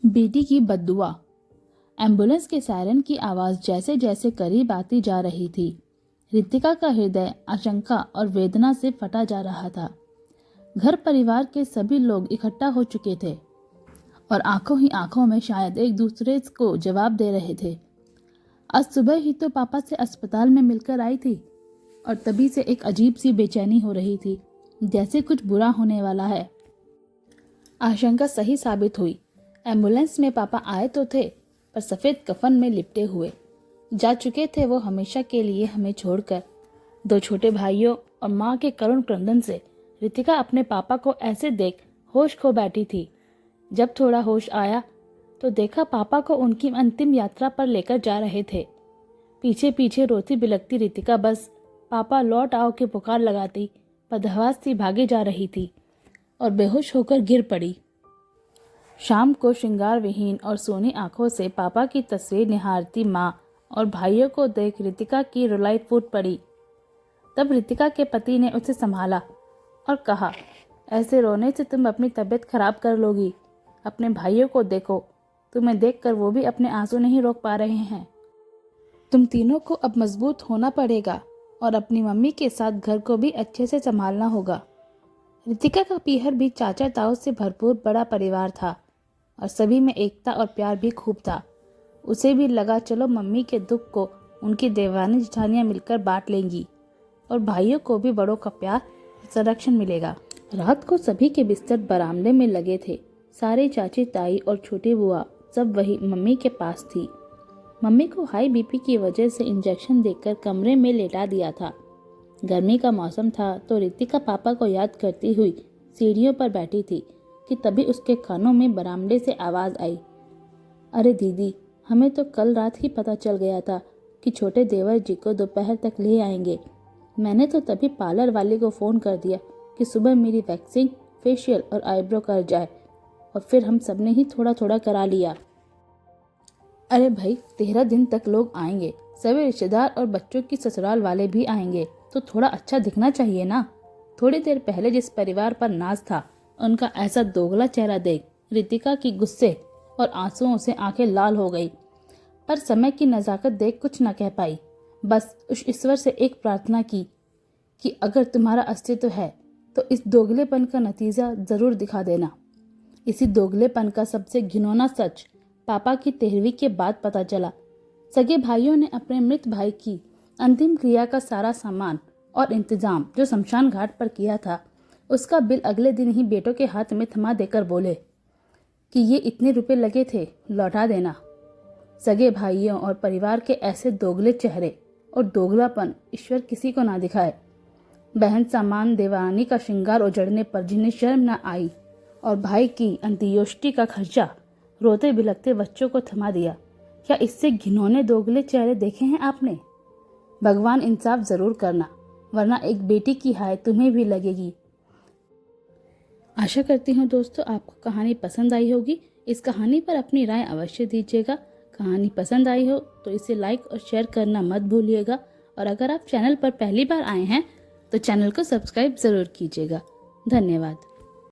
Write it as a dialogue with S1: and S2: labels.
S1: बेटी की बद्दुआ। एम्बुलेंस के सायरन की आवाज़ जैसे जैसे करीब आती जा रही थी, रितिका का हृदय आशंका और वेदना से फटा जा रहा था। घर परिवार के सभी लोग इकट्ठा हो चुके थे और आंखों ही आंखों में शायद एक दूसरे को जवाब दे रहे थे। आज सुबह ही तो पापा से अस्पताल में मिलकर आई थी और तभी से एक अजीब सी बेचैनी हो रही थी, जैसे कुछ बुरा होने वाला है। आशंका सही साबित हुई। एम्बुलेंस में पापा आए तो थे, पर सफ़ेद कफन में लिपटे हुए जा चुके थे वो हमेशा के लिए हमें छोड़कर। दो छोटे भाइयों और माँ के करुण क्रंदन से रितिका अपने पापा को ऐसे देख होश खो बैठी थी। जब थोड़ा होश आया तो देखा पापा को उनकी अंतिम यात्रा पर लेकर जा रहे थे। पीछे पीछे रोती बिलखती रितिका बस पापा लौट आओ के पुकार लगाती बदहवास सी भागे जा रही थी और बेहोश होकर गिर पड़ी। शाम को श्रृंगार विहीन और सोनी आंखों से पापा की तस्वीर निहारती माँ और भाइयों को देख रितिका की रुलाई फूट पड़ी। तब रितिका के पति ने उसे संभाला और कहा, ऐसे रोने से तुम अपनी तबीयत खराब कर लोगी। अपने भाइयों को देखो, तुम्हें देखकर वो भी अपने आंसू नहीं रोक पा रहे हैं। तुम तीनों को अब मजबूत होना पड़ेगा और अपनी मम्मी के साथ घर को भी अच्छे से संभालना होगा। रितिका का पीहर भी चाचा ताऊ से भरपूर बड़ा परिवार था और सभी में एकता और प्यार भी खूब था। उसे भी लगा चलो मम्मी के दुख को उनकी देवानी जेठानियाँ मिलकर बांट लेंगी और भाइयों को भी बड़ों का प्यार संरक्षण मिलेगा। रात को सभी के बिस्तर बरामदे में लगे थे। सारे चाची ताई और छोटी बुआ सब वही मम्मी के पास थी। मम्मी को हाई बीपी की वजह से इंजेक्शन देकर कमरे में लेटा दिया था। गर्मी का मौसम था तो रितिका पापा को याद करती हुई सीढ़ियों पर बैठी थी कि तभी उसके कानों में बरामदे से आवाज़ आई, अरे दीदी, हमें तो कल रात ही पता चल गया था कि छोटे देवर जी को दोपहर तक ले आएंगे। मैंने तो तभी पार्लर वाले को फ़ोन कर दिया कि सुबह मेरी वैक्सिंग, फेशियल और आईब्रो कर जाए और फिर हम सब ने ही थोड़ा थोड़ा करा लिया। अरे भाई, 13 दिन तक लोग आएंगे, सभी रिश्तेदार और बच्चों की ससुराल वाले भी आएंगे, तो थोड़ा अच्छा दिखना चाहिए ना। थोड़ी देर पहले जिस परिवार पर नाज था, उनका ऐसा दोगला चेहरा देख रितिका की गुस्से और आंसुओं से आंखें लाल हो गई, पर समय की नज़ाकत देख कुछ न कह पाई। बस उस ईश्वर से एक प्रार्थना की कि अगर तुम्हारा अस्तित्व है तो इस दोगलेपन का नतीजा ज़रूर दिखा देना। इसी दोगलेपन का सबसे घिनौना सच पापा की 13वीं के बाद पता चला। सगे भाइयों ने अपने मृत भाई की अंतिम क्रिया का सारा सामान और इंतजाम जो शमशान घाट पर किया था, उसका बिल अगले दिन ही बेटों के हाथ में थमा देकर बोले कि ये इतने रुपए लगे थे, लौटा देना। सगे भाइयों और परिवार के ऐसे दोगले चेहरे और दोगलापन ईश्वर किसी को ना दिखाए। बहन सामान देवानी का श्रृंगार उजड़ने पर जिन्हें शर्म न आई और भाई की अंत्योष्टि का खर्चा रोते बिलखते बच्चों को थमा दिया, क्या इससे घिनौने दोगले चेहरे देखे हैं आपने? भगवान इंसाफ जरूर करना, वरना एक बेटी की हाय तुम्हें भी लगेगी। आशा करती हूँ दोस्तों आपको कहानी पसंद आई होगी। इस कहानी पर अपनी राय अवश्य दीजिएगा। कहानी पसंद आई हो तो इसे लाइक और शेयर करना मत भूलिएगा और अगर आप चैनल पर पहली बार आए हैं तो चैनल को सब्सक्राइब ज़रूर कीजिएगा। धन्यवाद।